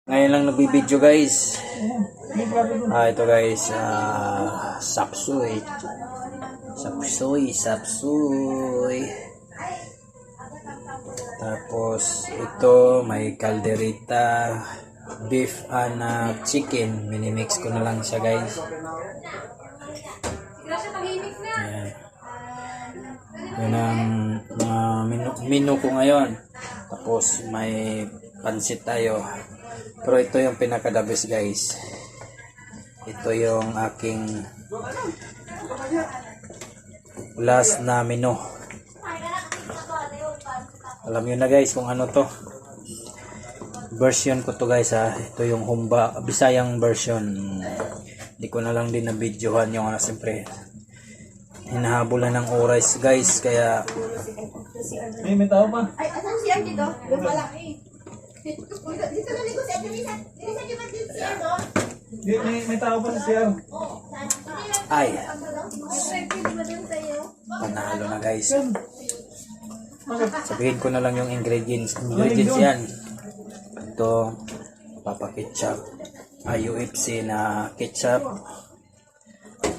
Ngayon lang nagbibideo guys. Ito guys, sapsuy. Sapsuy. Tapos ito may calderita, beef and chicken. Minimix ko na lang siya guys. Ayan. Yun ang menu ko ngayon. Tapos may pansit tayo. Pero ito yung pinaka-the best guys. Ito yung aking last na menu. Alam nyo na guys kung ano to. Version ko to guys ha. Ito yung Humba, Bisayang version. Hindi ko na lang din na videohan yung siyempre. Hinahabulan ng oras guys. Kaya may tao pa. Ay, asan siya dito? Yung malaki. Dito na ligo siya. Dito sa ligo siya doon. May tao pa sa siya. ay panalo na guys. Sabihin ko na lang yung ingredients yan. Ito Papa Ketchup, UFC na ketchup,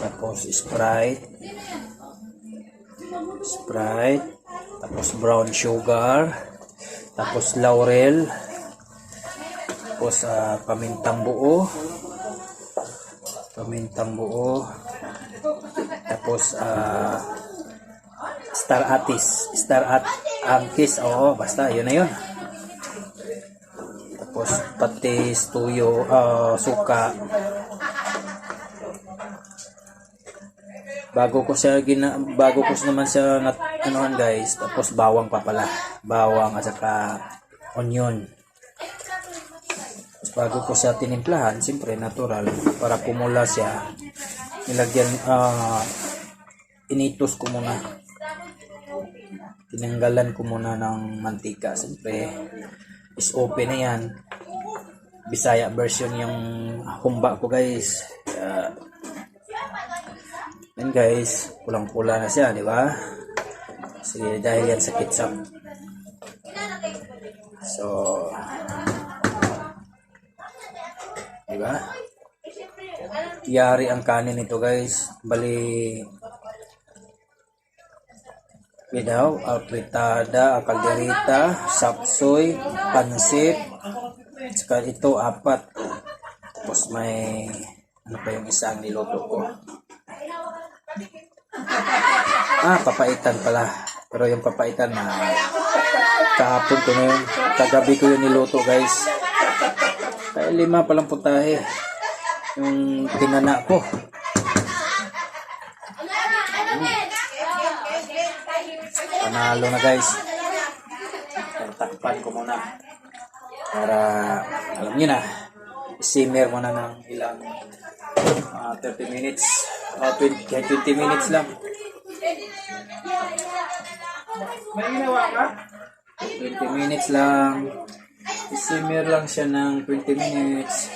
tapos Sprite, tapos brown sugar, tapos laurel, tapos pamintang buo, tapos star antis, oo, basta yun na yun. Tapos patis, tuyo, suka. Bago ko naman siya anuhan guys. Tapos bawang pa pala, bawang at saka onion. Tapos bago ko siya tinimplahan, siyempre natural, para pumula siya, nilagyan, initos ko muna, tinanggalan ko muna ng mantika. Siyempre is open na yan. Bisaya version yung humba ko guys. Yan guys, pulang-pula na siya, di ba? Sige, dahil yan sa ketchup. So, di ba? Yari ang kanin nito guys. Bali bidaw, alpritada, calderita, sapsoy, pansit, saka ito 4. Tapos may ano pa yung isang niluto ko. Papaitan pala. Pero yung papaitan na kahapon ko na yun, kagabi ko yun niluto guys. Kaya 5 palang putahe yung pinana ko. Panalo na guys. Takpan ko muna para alam nyo na, simmer muna ng ilang 30 minutes o 20 minutes lang. May ginawa ka? 20 minutes lang. Simmer lang siya ng 20 minutes.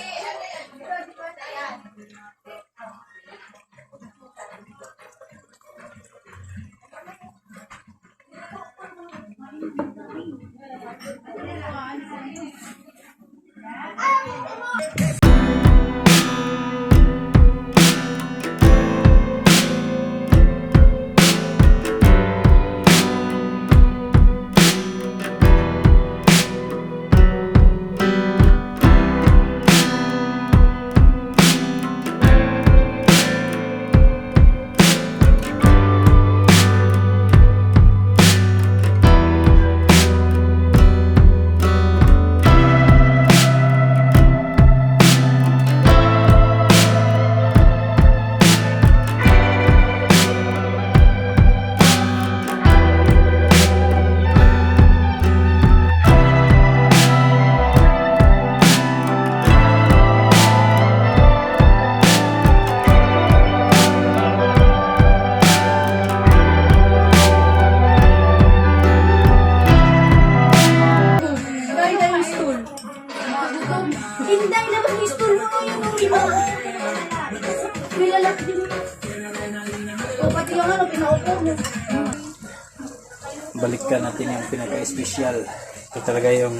Balikan natin yung pinaka-special. Ito talaga yung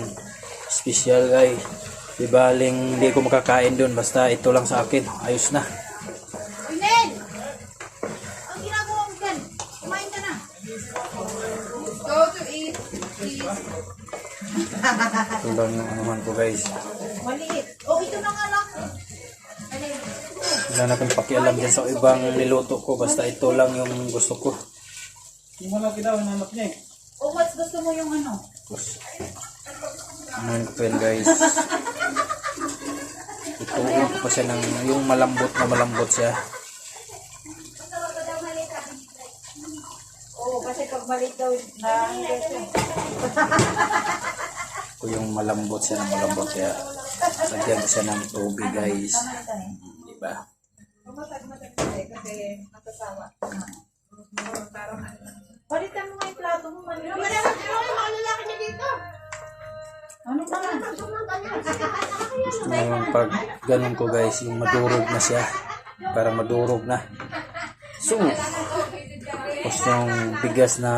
special guys. Di baling hindi ko makakain doon. Basta ito lang sa akin. Ayos na. Inen! Ang ginagawa mo dyan? Kumain ka na. Go to eat, please. Ito lang yung anuhan ko guys. Maliit. Oh, ito na nga lang. Wala na akong pakialam dyan sa ibang niluto ko. Basta ito lang yung gusto ko. Yung malaki daw, hinahanap niya eh. Oh, what's gusto mo yung ano? Anuhan ko pa yan guys. Ituulog ko pa siya ng yung malambot siya. Oo, kasi pag maliit daw, na-hanggang siya. Ito yung malambot siya. Lagyan ko siya ng tubig guys. Diba? Kasi natasawa. Palitan mo nga yung plato mo. Maliit. Mga lalaki niya dito. Ano ba nga? Gusto na yung pag ganun ko guys, yung madurog na siya. Para madurog na. So, tapos yung bigas na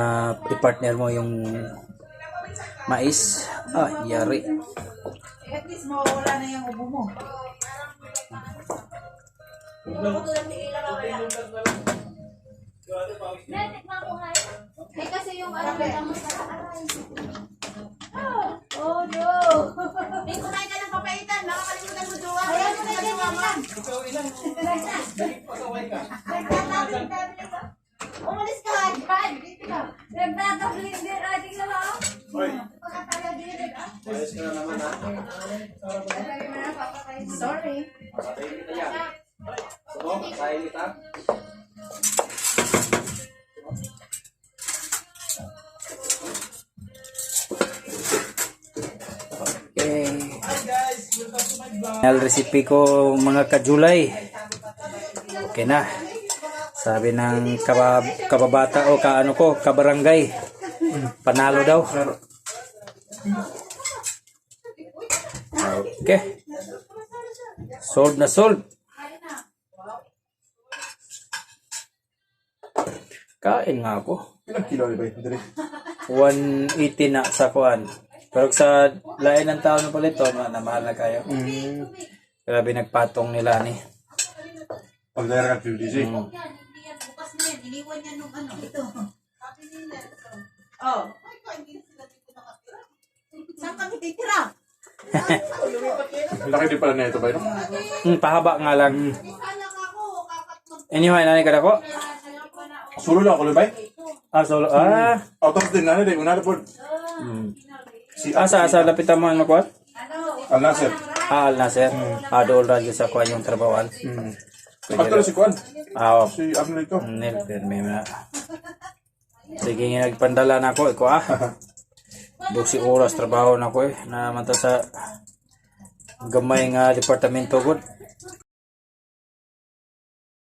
i-partner mo yung mais. Yari. At least mawawala na yung ubo mo. Eh kasi yung ano oh no! May kumain ka ng papaitan, makakalimutan mo jowa. Ayan mo na yung jowa mo. Ikaw ilang, pasaway ka. Umalis ka agad. Dito ka. Nagtatabling din ating lahat. Hoy, Pakatagilid ah. ayos ka na naman ha. Sorry. Patayin kita yan. So, patayin kita. Okay. Hi guys, welcome to my vlog. Final recipe ko mga kajulay. Okay na. Sabi ng kababata o kaano ko, kabarangay. Panalo daw. Okay. Sold na sold. Kain nga ako. Ilang kilo ba yun? 180 na sa kuan. Pero sa lain ng tao na pala ito, mahal na kayo. Grabe nagpatong nila ni. Pag dahil ka 50 Yan, hindi yan. Bukas na yan. Iniwan niya nung ano. Ito. Sabi nila. Oh. Saan kami titira? Laki din pala na ito ba yun? Pahaba nga lang. Kala ka ako. Kakat mag... Anyway, nani ka na ko? Sulo lang ako ba? Solo. Autos din na rin. Una na po. Sa lapitan mo ano ko? Al Nasser. Al Nasser. Doon radyo sa kuan yung trabawan. Actually si Kwan. Oo. Si ano ito. May na. Sige nga nagpandala na ako. Iko 12 oras trabaho na ko Na manta sa gamay nga departamento gud.